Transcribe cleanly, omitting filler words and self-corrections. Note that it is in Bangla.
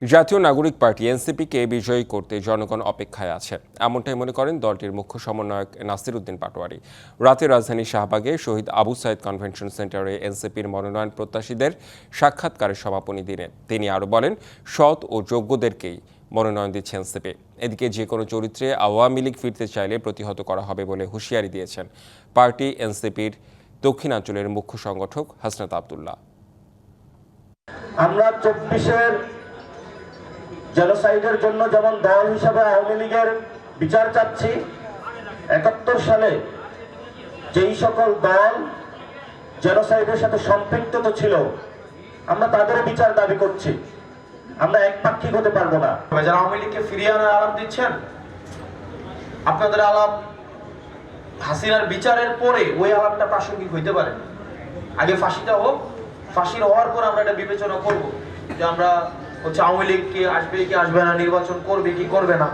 জাতীয় নাগরিক পার্টি এনসিপিকে বিজয়ী করতে জনগণ অপেক্ষায় আছে, এমনটাই মনে করেন দলটির মুখ্য সমন্বয়ক নাসির উদ্দিন পাটোয়ারি। রাতে রাজধানীর শাহবাগে শহীদ আবু সাইদ কনভেনশন সেন্টারে এনসিপির মনোনয়ন প্রত্যাশীদের সাক্ষাৎকারে সমাপনী দিনে তিনি আরও বলেন, সৎ ও যোগ্যদেরকেই মনোনয়ন দিচ্ছে এনসিপি। এদিকে যে কোনো চরিত্রে আওয়ামী লীগ ফিরতে চাইলে প্রতিহত করা হবে বলে হুঁশিয়ারি দিয়েছেন পার্টি এনসিপির দক্ষিণাঞ্চলের মুখ্য সংগঠক হাসনাত আবদুল্লাহ। আমরা 24-এর জেনোসাইডের জন্য যেমন দল হিসাবে আওয়ামী লীগের বিচার চাচ্ছি, 71 সালে যেই সকল দল জেনোসাইডের সাথে সম্পৃক্ত ছিল আমরা তাদের বিচার দাবি করছি। আমরা একপাক্ষিক হতে পারবো না। যারা আওয়ামী লীগকে ফিরিয়ে আনার আলাপ দিচ্ছেন, আপনাদের আলাপ হাসিনার বিচারের পরে ওই আলাপটা প্রাসঙ্গিক হইতে পারে। আগে ফাঁসিটা হোক, ফাঁসির হওয়ার পর আমরা এটা বিবেচনা করব যে আমরা আওয়ামী লীগ কি আসবে কি আসবে না, নির্বাচন করবে কি করবে না।